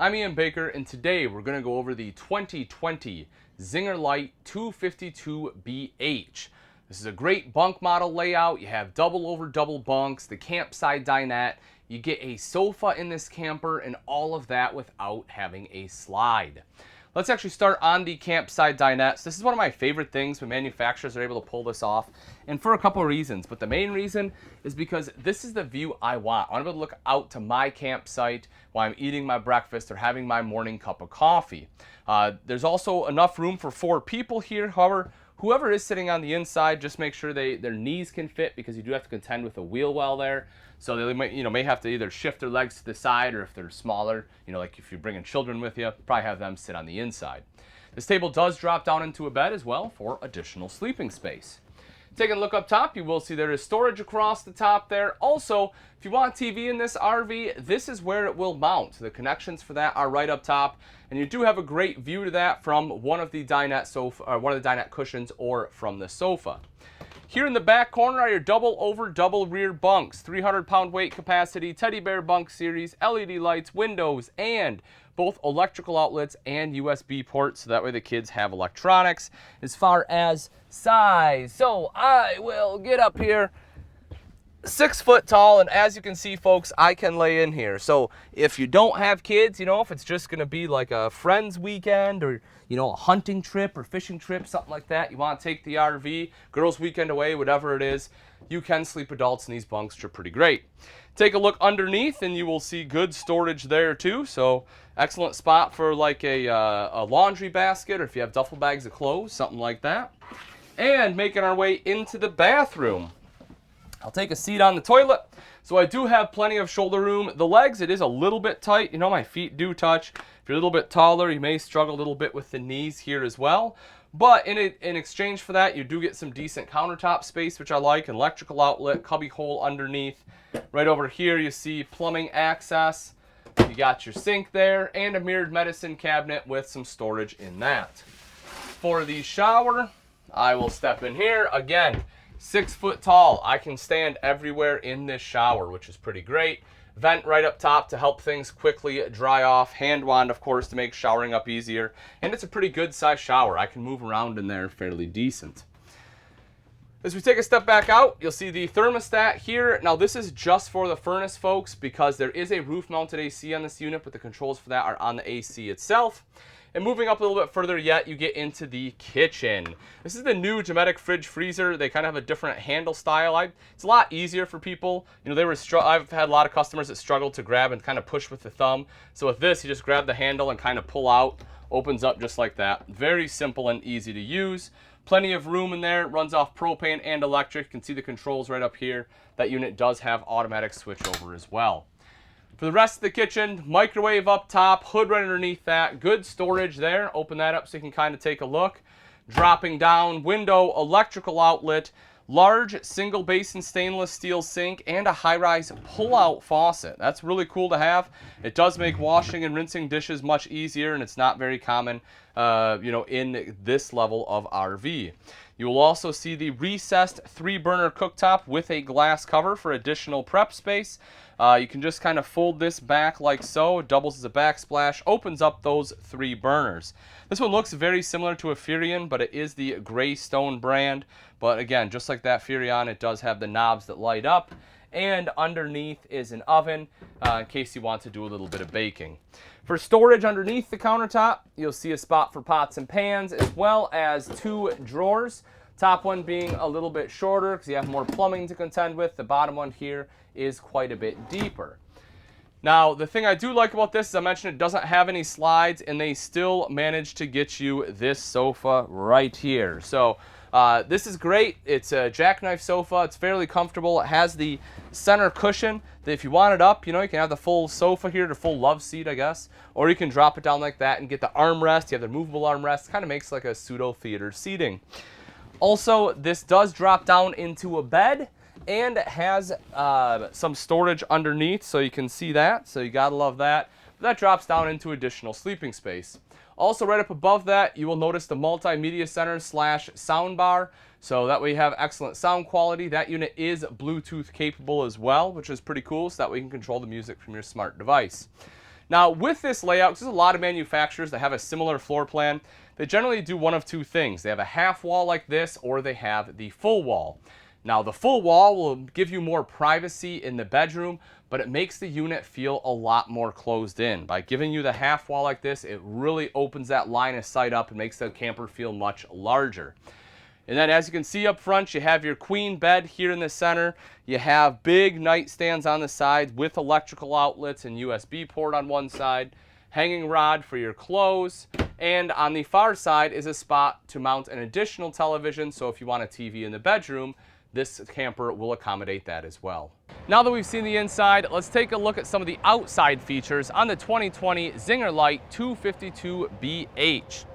I'm Ian Baker, and today we're going to go over the 2020 Zinger Lite 252BH. This is a great bunk model layout. You have double over double bunks, the campside dinette. You get a sofa in this camper, and all of that without having a slide. Let's actually start on the campside dinette. So this is one of my favorite things when manufacturers are able to pull this off, and for a couple of reasons. But the main reason is because this is the view I want. I want to be able to look out to my campsite while I'm eating my breakfast or having my morning cup of coffee. There's also enough room for 4 people here. However, whoever is sitting on the inside, just make sure their knees can fit, because you do have to contend with a wheel well there. So they may have to either shift their legs to the side, or if they're smaller, like if you're bringing children with you, probably have them sit on the inside. This table does drop down into a bed as well for additional sleeping space. Taking a look up top, you will see there is storage across the top there. Also, if you want TV in this RV, this is where it will mount. The connections for that are right up top, and you do have a great view to that from one of the dinette sofa, or one of the dinette cushions, or from the sofa. Here in the back corner are your double over double rear bunks, 300-pound weight capacity, teddy bear bunk series, LED lights, windows, and both electrical outlets and USB ports, so that way the kids have electronics. As far as size, so I will get up here, 6 foot tall, and as you can see, folks, I can lay in here. So if you don't have kids, if it's just going to be like a friend's weekend, or a hunting trip or fishing trip, something like that, you want to take the RV, girls' weekend away, whatever it is, you can sleep adults in these bunks, which are pretty great. Take a look underneath, and you will see good storage there too. So excellent spot for like a laundry basket, or if you have duffel bags of clothes, something like that. And making our way into the bathroom, I'll take a seat on the toilet. So I do have plenty of shoulder room. The legs, it is a little bit tight. My feet do touch. If you're a little bit taller, you may struggle a little bit with the knees here as well. But in exchange for that, you do get some decent countertop space, which I like. An electrical outlet, cubby hole underneath. Right over here, you see plumbing access. You got your sink there, and a mirrored medicine cabinet with some storage in that. For the shower, I will step in here. Again, 6 foot tall. I can stand everywhere in this shower, which is pretty great. Vent right up top to help things quickly dry off. Hand wand, of course, to make showering up easier. And it's a pretty good size shower. I can move around in there fairly decent. As we take a step back out, you'll see the thermostat here. Now, this is just for the furnace, folks, because there is a roof-mounted AC on this unit, but the controls for that are on the AC itself. And moving up a little bit further yet, you get into the kitchen. This is the new Dometic fridge freezer. They kind of have a different handle style. It's a lot easier for people. I've had a lot of customers that struggle to grab and kind of push with the thumb. So with this, you just grab the handle and kind of pull out. Opens up just like that. Very simple and easy to use. Plenty of room in there. It runs off propane and electric. You can see the controls right up here. That unit does have automatic switch over as well. For the rest of the kitchen, microwave up top, hood right underneath that. Good storage there. Open that up so you can kind of take a look. Dropping down, window, electrical outlet, large single basin stainless steel sink, and a high-rise pull-out faucet. That's really cool to have. It does make washing and rinsing dishes much easier, and it's not very common, in this level of RV. You will also see the recessed 3-burner cooktop with a glass cover for additional prep space. You can just kind of fold this back like so. It doubles as a backsplash, opens up those 3 burners. This one looks very similar to a Furrion, but it is the Greystone brand. But again, just like that Furrion, it does have the knobs that light up. And underneath is an oven in case you want to do a little bit of baking. For storage underneath the countertop, you'll see a spot for pots and pans, as well as 2 drawers. Top one being a little bit shorter because you have more plumbing to contend with. The bottom one here is quite a bit deeper. Now, the thing I do like about this, as I mentioned, it doesn't have any slides, and they still managed to get you this sofa right here. So this is great. It's a jackknife sofa. It's fairly comfortable. It has the center cushion that if you want it up, you can have the full sofa here, the full love seat, I guess. Or you can drop it down like that and get the armrest. You have the movable armrest. It kind of makes like a pseudo theater seating. Also, this does drop down into a bed, and it has some storage underneath, so you can see that. So you gotta love that. But that drops down into additional sleeping space. Also, right up above that, you will notice the multimedia center / sound bar. So that way you have excellent sound quality. That unit is Bluetooth capable as well, which is pretty cool. So that way you can control the music from your smart device. Now with this layout, 'cause there's a lot of manufacturers that have a similar floor plan, they generally do one of two things. They have a half wall like this, or they have the full wall. Now the full wall will give you more privacy in the bedroom, but it makes the unit feel a lot more closed in. By giving you the half wall like this, it really opens that line of sight up and makes the camper feel much larger. And then as you can see up front, you have your queen bed here in the center. You have big nightstands on the side with electrical outlets and USB port on one side, hanging rod for your clothes, and on the far side is a spot to mount an additional television, so if you want a TV in the bedroom, this camper will accommodate that as well. Now that we've seen the inside, let's take a look at some of the outside features on the 2020 Zinger Lite 252BH.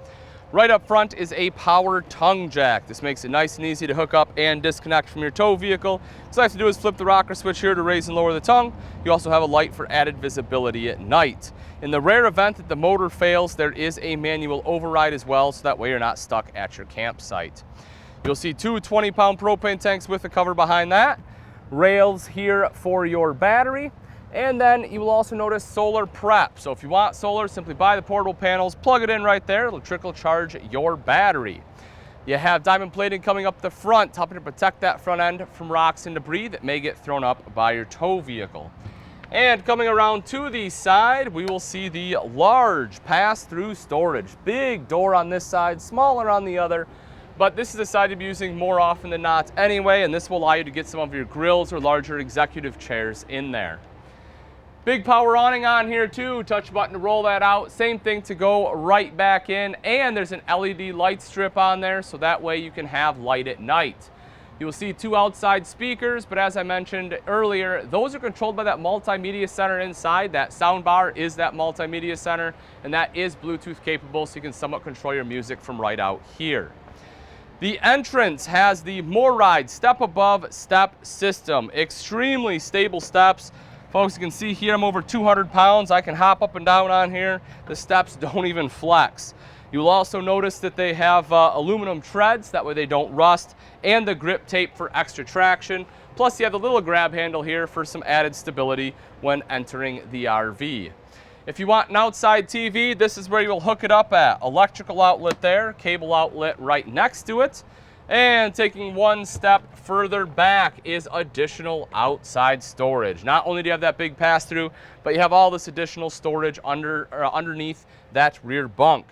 Right up front is a power tongue jack. This makes it nice and easy to hook up and disconnect from your tow vehicle. So all you have to do is flip the rocker switch here to raise and lower the tongue. You also have a light for added visibility at night. In the rare event that the motor fails, there is a manual override as well, so that way you're not stuck at your campsite. You'll see two 20-pound propane tanks with a cover behind that, rails here for your battery, and then you will also notice solar prep. So if you want solar, simply buy the portable panels, plug it in right there, it'll trickle charge your battery. You have diamond plating coming up the front, helping to protect that front end from rocks and debris that may get thrown up by your tow vehicle. And coming around to the side, we will see the large pass-through storage. Big door on this side, smaller on the other, but this is the side you'll be using more often than not anyway, and this will allow you to get some of your grills or larger executive chairs in there. Big power awning on here too, touch button to roll that out, same thing to go right back in, and there's an LED light strip on there, so that way you can have light at night. You will see two outside speakers, but as I mentioned earlier, those are controlled by that multimedia center inside. That sound bar is that multimedia center, and that is Bluetooth capable, so you can somewhat control your music from right out here. The entrance has the MORryde step above step system. Extremely stable steps. Folks, you can see here I'm over 200 pounds. I can hop up and down on here. The steps don't even flex. You will also notice that they have aluminum treads, that way they don't rust, and the grip tape for extra traction. Plus you have the little grab handle here for some added stability when entering the RV. If you want an outside TV, this is where you will hook it up at. Electrical outlet there, cable outlet right next to it. And taking one step further back is additional outside storage. Not only do you have that big pass-through, but you have all this additional storage underneath that rear bunk.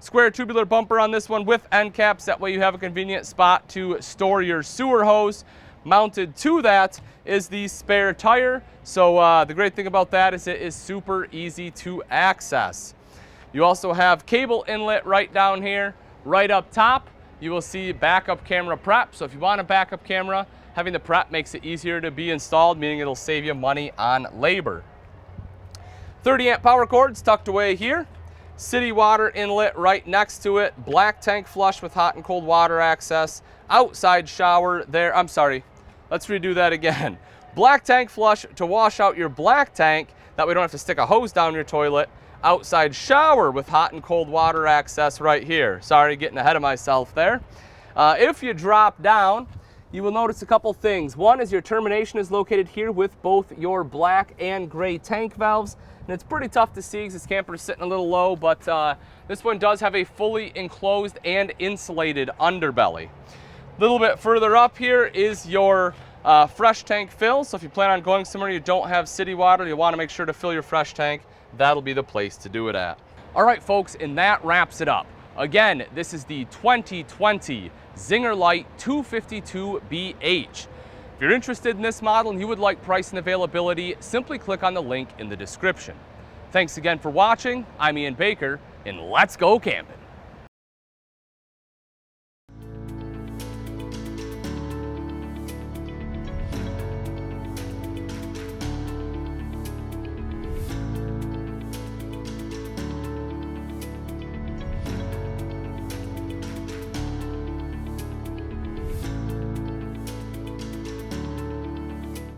Square tubular bumper on this one with end caps. That way you have a convenient spot to store your sewer hose. Mounted to that is the spare tire. So the great thing about that is it is super easy to access. You also have cable inlet right down here. Right up top, you will see backup camera prep. So if you want a backup camera, having the prep makes it easier to be installed, meaning it'll save you money on labor. 30 amp power cords tucked away here. City water inlet right next to it. Black tank flush with hot and cold water access. Outside shower there. I'm sorry, let's redo that again. Black tank flush to wash out your black tank. That way you don't have to stick a hose down your toilet. Outside shower with hot and cold water access right here. Sorry, getting ahead of myself there. If you drop down, you will notice a couple things. One is your termination is located here with both your black and gray tank valves. And it's pretty tough to see because this camper is sitting a little low, but this one does have a fully enclosed and insulated underbelly. A little bit further up here is your fresh tank fill. So if you plan on going somewhere you don't have city water, you want to make sure to fill your fresh tank. That'll be the place to do it at. All right, folks, and that wraps it up. Again, this is the 2020 Zinger Lite 252BH. If you're interested in this model and you would like price and availability, simply click on the link in the description. Thanks again for watching. I'm Ian Baker, and let's go camping.